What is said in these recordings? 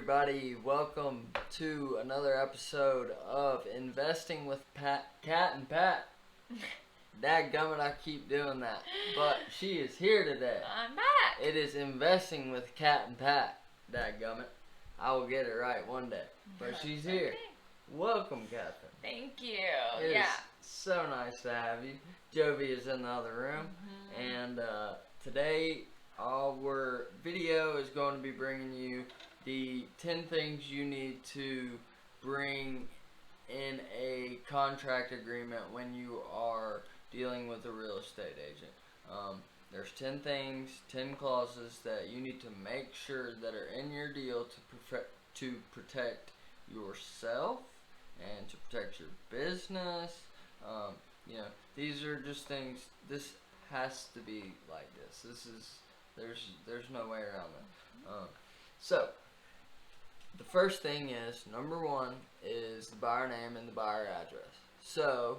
everybody. Welcome to another episode of Investing with Cat and Pat. Dadgummit, I keep doing that. But she is here today. I'm back. It is Investing with Cat and Pat. Dadgummit. I will get it right one day. But she's here. Okay. Welcome, Catherine. Thank you. It is so nice to have you. Jovi is in the other room. And today our video is going to be bringing you the 10 things you need to bring in a contract agreement when you are dealing with a real estate agent. There's 10 things, 10 clauses that you need to make sure that are in your deal to protect yourself and to protect your business. These are just things. This has to be like this. There's no way around it. So the first thing is, number one is the buyer name and the buyer address. So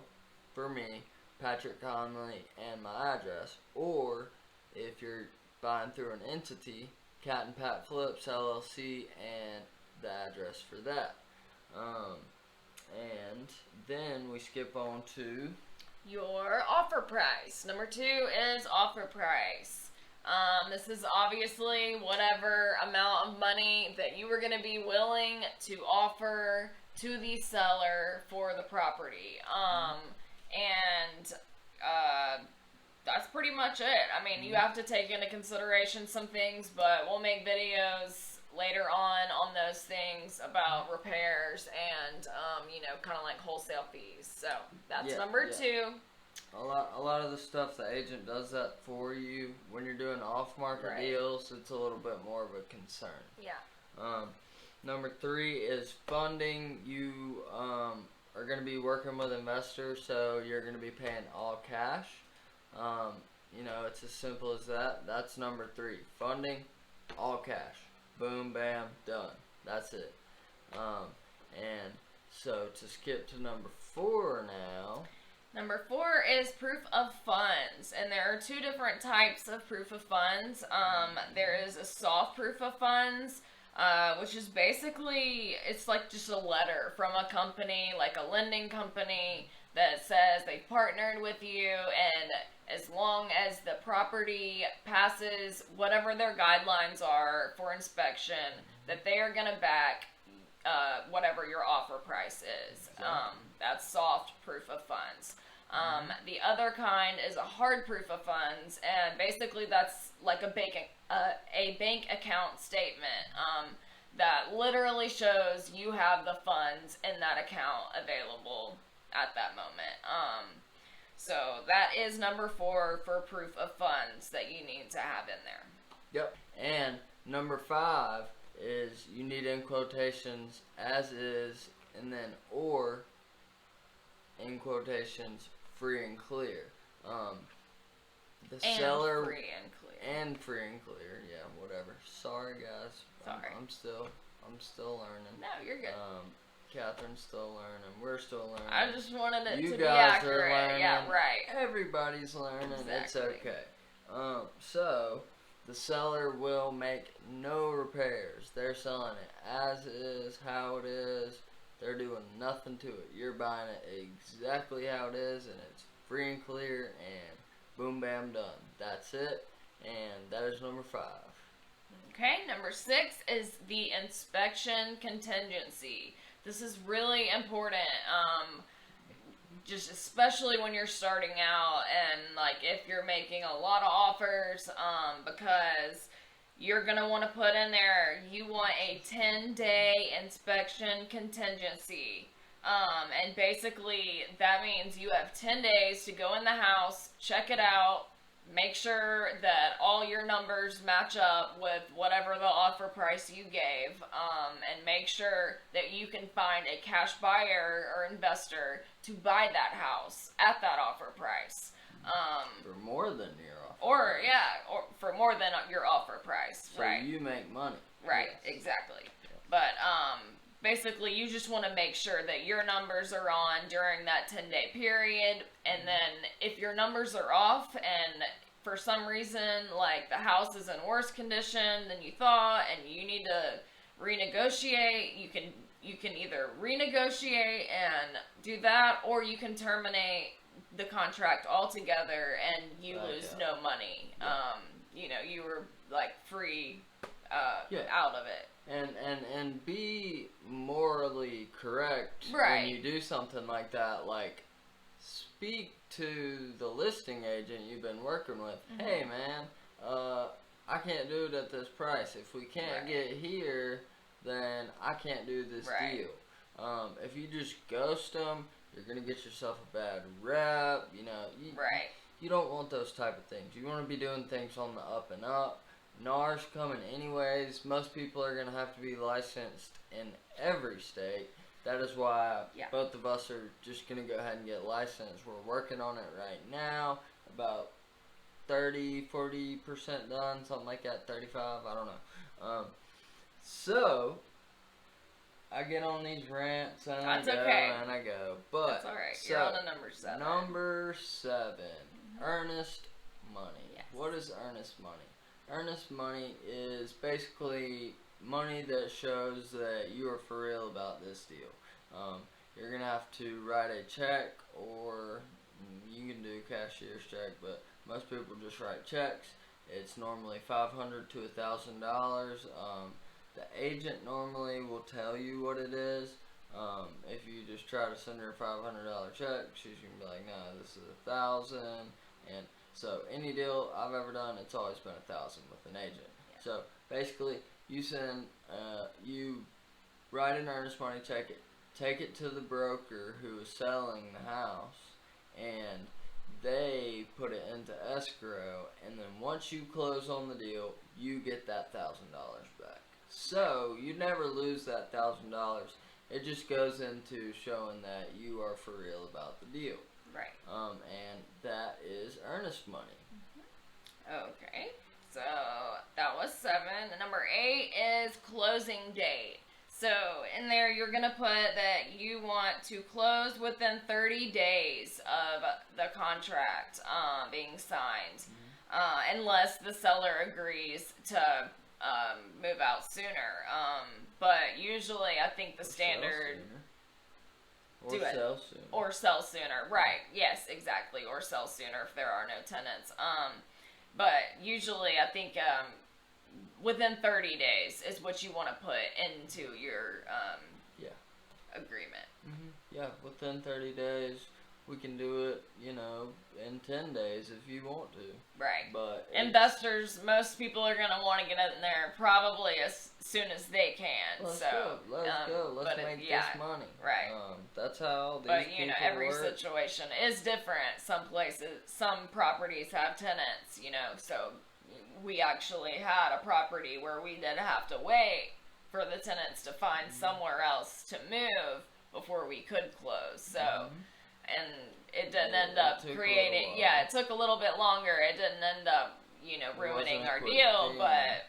for me, Patrick Conley and my address, or if you're buying through an entity, Cat and Pat Flips LLC and the address for that. And then we skip on to your offer price. Number 2 is offer price. This is obviously whatever amount of money that you were going to be willing to offer to the seller for the property. That's pretty much it. I mean, you have to take into consideration some things, but we'll make videos later on those things about repairs and, kind of like wholesale fees. So that's number 2. A lot of the stuff the agent does that for you. When you're doing off-market deals, it's a little bit more of a concern. Yeah. Number 3 is funding. You are going to be working with investors, so you're going to be paying all cash. It's as simple as that. That's number 3. Funding, all cash. Boom, bam, done. That's it. And so to skip to number 4 now. Number 4 is proof of funds, and there are 2 different types of proof of funds. There is a soft proof of funds, which is basically, it's like just a letter from a company, like a lending company, that says they've partnered with you, and as long as the property passes whatever their guidelines are for inspection, that they are going to back whatever your offer price is. That's soft proof of funds. The other kind is a hard proof of funds, and basically that's like a bank account statement that literally shows you have the funds in that account available at that moment. So that is number 4 for proof of funds that you need to have in there. Yep. And number 5 is you need in quotations as is, and then or in quotations free and clear. The seller free and clear. And free and clear, yeah, whatever. Sorry guys. Sorry. I'm still learning. No, you're good. Catherine's still learning. We're still learning. I just wanted it you to guys be accurate. Are learning. Yeah, right. Everybody's learning. Exactly. It's okay. So the seller will make no repairs. They're selling it as is, how it is. They're doing nothing to it. You're buying it exactly how it is, and it's free and clear, and boom, bam, done. That's it, and that is number 5. Okay, number 6 is the inspection contingency. This is really important, just especially when you're starting out, and like if you're making a lot of offers, because you're going to want to put in there, you want a 10-day inspection contingency. And basically that means you have 10 days to go in the house, check it out, make sure that all your numbers match up with whatever the offer price you gave, and make sure that you can find a cash buyer or investor to buy that house at that offer price. For more than your offer or price. For more than your offer price. So right. you make money. Right, yes. Exactly. Yeah. But basically you just want to make sure that your numbers are on during that 10-day period, and then if your numbers are off and for some reason like the house is in worse condition than you thought and you need to renegotiate. You can either renegotiate and do that, or you can terminate the contract altogether and you lose no money. Yeah. You were like free out of it. And be morally correct Right. when you do something like that. Like, speak to the listing agent you've been working with. Mm-hmm. Hey, man, I can't do it at this price. If we can't get here, then I can't do this deal. If you just ghost them, you're gonna get yourself a bad rep. You don't want those type of things. You want to be doing things on the up and up. NAR's coming anyways. Most people are going to have to be licensed in every state. That is why both of us are just going to go ahead and get licensed. We're working on it right now. About 30-40% done, something like that. 35, I don't know. So I get on these rants and I go. But that's all right. You're on to number 7. Number 7, Earnest Money. Yes. What is earnest money? Earnest money is basically money that shows that you are for real about this deal. You're going to have to write a check, or you can do cashier's check, but most people just write checks. It's normally $500 to $1,000. The agent normally will tell you what it is. If you just try to send her a $500 check, she's going to be like, no, this is $1,000. And so any deal I've ever done, it's always been $1,000 with an agent. Yeah. So basically, you send, you write an earnest money check, take it to the broker who is selling the house, and they put it into escrow. And then once you close on the deal, you get that $1,000 back. So you never lose that $1,000. It just goes into showing that you are for real about the deal. Right. And that is earnest money. Okay. So that was 7. And number 8 is closing date. So in there, you're going to put that you want to close within 30 days of the contract being signed, unless the seller agrees to move out sooner. But usually, I think the standard... Or sell sooner. Right. Yes, exactly. Or sell sooner if there are no tenants. But usually I think within 30 days is what you want to put into your agreement. Mm-hmm. Yeah, within 30 days. We can do it, in 10 days if you want to. Right. But investors, most people are going to want to get in there probably as soon as they can. Let's go. Let's make this money. Right. That's how these people every work. situation is different. Some properties have tenants, so we actually had a property where we did have to wait for the tenants to find somewhere else to move before we could close. So... And it didn't end up creating... Yeah, it took a little bit longer. It didn't end up, ruining our deal. But,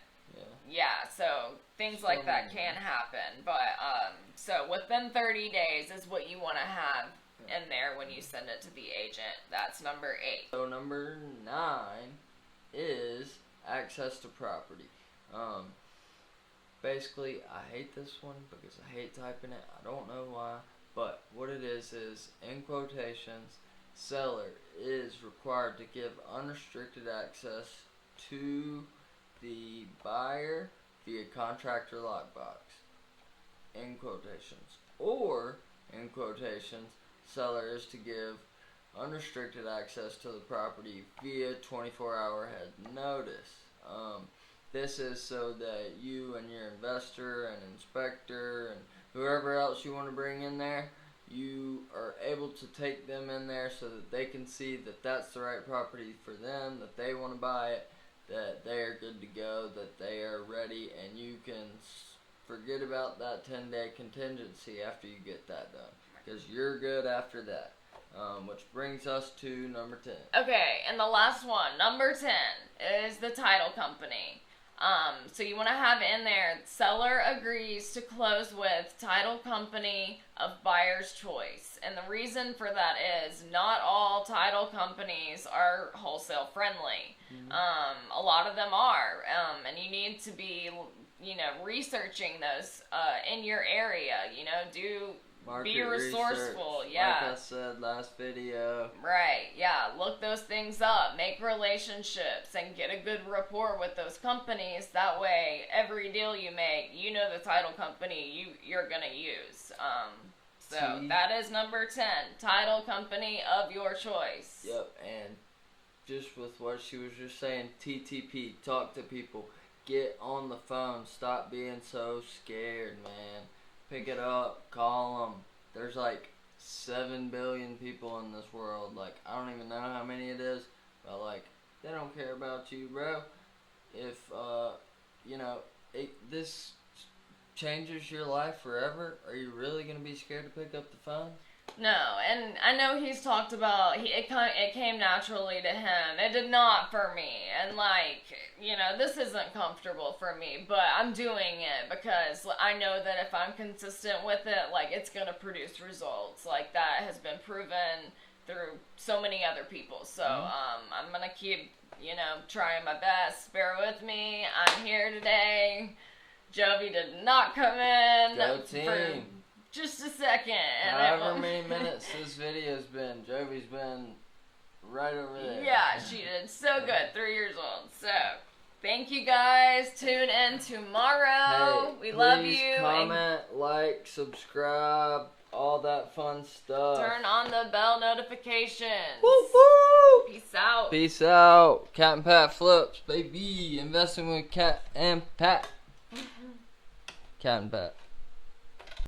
so things like that can happen. But, so within 30 days is what you want to have in there when you send it to the agent. That's number 8. So number 9 is access to property. Basically, I hate this one because I hate typing it. I don't know why. But what it is in quotations, seller is required to give unrestricted access to the buyer via contract or lockbox, in quotations. Or, in quotations, seller is to give unrestricted access to the property via 24-hour head notice. This is so that you and your investor and inspector and whoever else you want to bring in there, you are able to take them in there so that they can see that that's the right property for them, that they want to buy it, that they are good to go, that they are ready, and you can forget about that 10-day contingency after you get that done, because you're good after that. Which brings us to number 10. Okay, and the last one, number 10, is the title company. So you want to have in there, seller agrees to close with title company of buyer's choice. And the reason for that is not all title companies are wholesale friendly. A lot of them are. And you need to be researching those in your area. Market be resourceful. research, Yeah. like I said last video. Right, yeah. Look those things up. Make relationships and get a good rapport with those companies. That way, every deal you make, the title company you're going to use. So that is number 10. Title company of your choice. Yep, and just with what she was just saying, TTP, talk to people. Get on the phone. Stop being so scared, man. Pick it up, call them. There's like 7 billion people in this world. Like, I don't even know how many it is, but like, they don't care about you, bro. If this changes your life forever, are you really gonna be scared to pick up the phone? No, and I know he's talked about it came naturally to him. It did not for me, and this isn't comfortable for me, but I'm doing it because I know that if I'm consistent with it, it's gonna produce results. Like, that has been proven through so many other people. So I'm gonna keep trying my best. Bear with me. I'm here today. Jovi did not come in. Go team. Just a second. However many minutes this video's been, Jovi's been right over there. Yeah, she did so good. 3 years old. So, thank you guys. Tune in tomorrow. Hey, we love you. Comment, like, subscribe, all that fun stuff. Turn on the bell notifications. Woo woo! Peace out. Peace out. Cat and Pat flips, baby. Investing with Cat and Pat. Cat and Pat.